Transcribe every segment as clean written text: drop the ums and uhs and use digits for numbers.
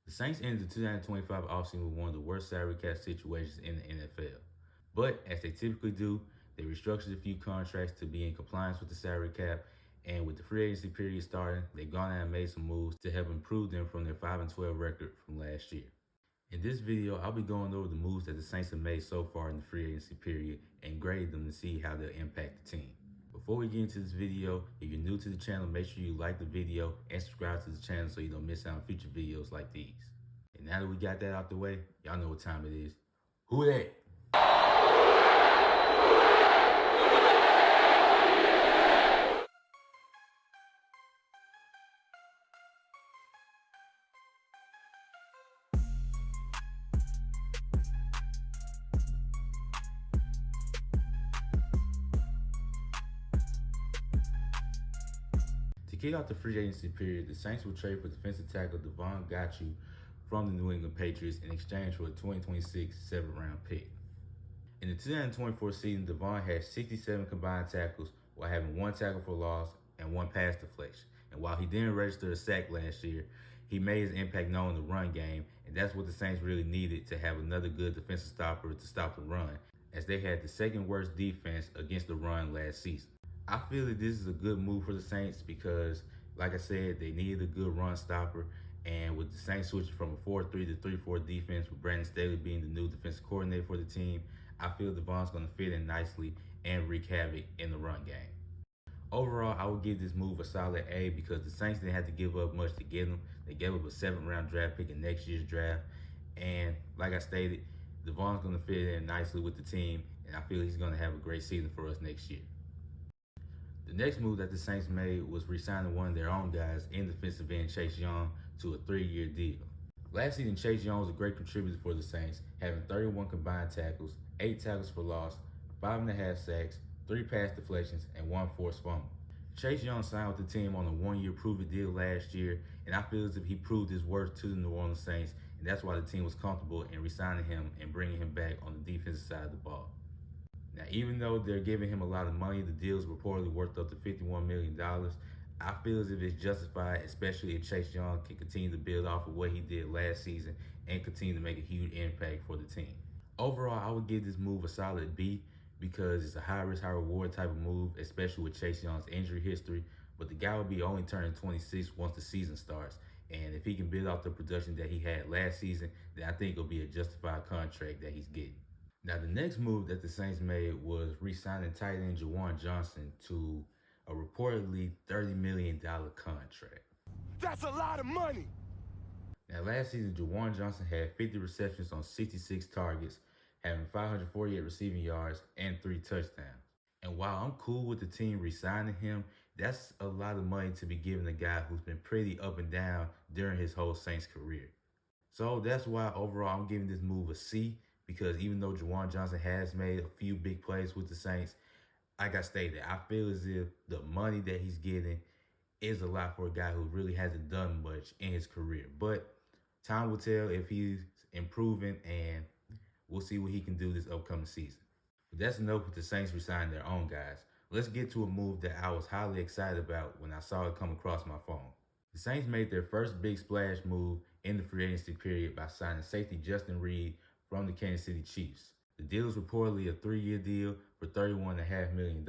The Saints ended the 2025 offseason with one of the worst salary cap situations in the NFL. But as they typically do, they restructured a few contracts to be in compliance with the salary cap, and with the free agency period starting, they've gone out and made some moves to help improve them from their 5-12 record from last year. In this video, I'll be going over the moves that the Saints have made so far in the free agency period and grade them to see how they'll impact the team. Before we get into this video, if you're new to the channel, make sure you like the video and subscribe to the channel so you don't miss out on future videos like these. And now that we got that out the way, y'all know what time it is. Who that? To kick off the free agency period, the Saints will trade for defensive tackle Davon Godchaux from the New England Patriots in exchange for a 2026 7th-round pick. In the 2024 season, Davon had 67 combined tackles while having 1 tackle for loss and 1 pass deflection. And while he didn't register a sack last year, he made his impact known in the run game, and that's what the Saints really needed to have another good defensive stopper to stop the run, as they had the second worst defense against the run last season. I feel that this is a good move for the Saints because, like I said, they needed a good run stopper. And with the Saints switching from a 4-3 to 3-4 defense, with Brandon Staley being the new defensive coordinator for the team, I feel Davon's going to fit in nicely and wreak havoc in the run game. Overall, I would give this move a solid A because the Saints didn't have to give up much to get him. They gave up a 7th-round draft pick in next year's draft. And like I stated, Davon's going to fit in nicely with the team, and I feel he's going to have a great season for us next year. The next move that the Saints made was re-signing one of their own guys in defensive end Chase Young to a 3-year deal. Last season, Chase Young was a great contributor for the Saints, having 31 combined tackles, 8 tackles for loss, 5.5 sacks, 3 pass deflections, and 1 forced fumble. Chase Young signed with the team on a 1-year prove-it deal last year, and I feel as if he proved his worth to the New Orleans Saints, and that's why the team was comfortable in re-signing him and bringing him back on the defensive side of the ball. Now, even though they're giving him a lot of money, the deal is reportedly worth up to $51 million. I feel as if it's justified, especially if Chase Young can continue to build off of what he did last season and continue to make a huge impact for the team. Overall, I would give this move a solid B because it's a high risk, high reward type of move, especially with Chase Young's injury history. But the guy will be only turning 26 once the season starts. And if he can build off the production that he had last season, then I think it'll be a justified contract that he's getting. Now, the next move that the Saints made was re-signing tight end Juwan Johnson to a reportedly $30 million contract. That's a lot of money. Now, last season, Juwan Johnson had 50 receptions on 66 targets, having 548 receiving yards and 3 touchdowns. And while I'm cool with the team re-signing him, that's a lot of money to be giving a guy who's been pretty up and down during his whole Saints career. So that's why overall I'm giving this move a C, because even though Juwan Johnson has made a few big plays with the Saints, like I stated, I feel as if the money that he's getting is a lot for a guy who really hasn't done much in his career. But time will tell if he's improving, and we'll see what he can do this upcoming season. But that's enough with the Saints resigning their own guys. Let's get to a move that I was highly excited about when I saw it come across my phone. The Saints made their first big splash move in the free agency period by signing safety Justin Reid from the Kansas City Chiefs. The deal is reportedly a 3-year deal for $31.5 million.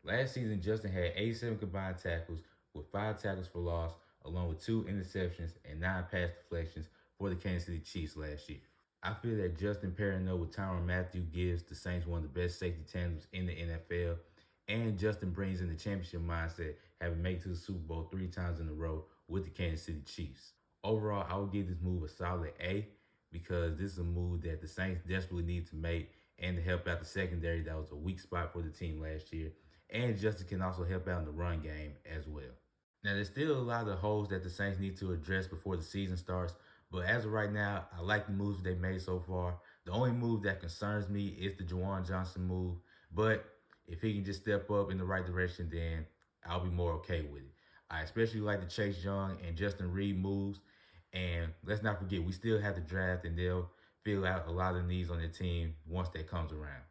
Last season, Justin had 87 combined tackles with 5 tackles for loss, along with 2 interceptions and 9 pass deflections for the Kansas City Chiefs last year. I feel that Justin pairing up with Tyrann Mathieu gives the Saints one of the best safety tandems in the NFL, and Justin brings in the championship mindset, having made it to the Super Bowl 3 times in a row with the Kansas City Chiefs. Overall, I would give this move a solid A, because this is a move that the Saints desperately need to make and to help out the secondary that was a weak spot for the team last year. And Justin can also help out in the run game as well. Now, there's still a lot of holes that the Saints need to address before the season starts, but as of right now, I like the moves they made so far. The only move that concerns me is the Juwan Johnson move, but if he can just step up in the right direction, then I'll be more okay with it. I especially like the Chase Young and Justin Reid moves. And let's not forget, we still have the draft, and they'll fill out a lot of needs on their team once that comes around.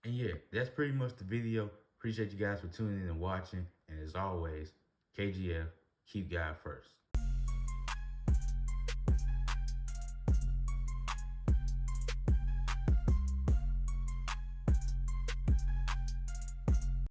And yeah, that's pretty much the video. Appreciate you guys for tuning in and watching. And as always, KGF, keep God first.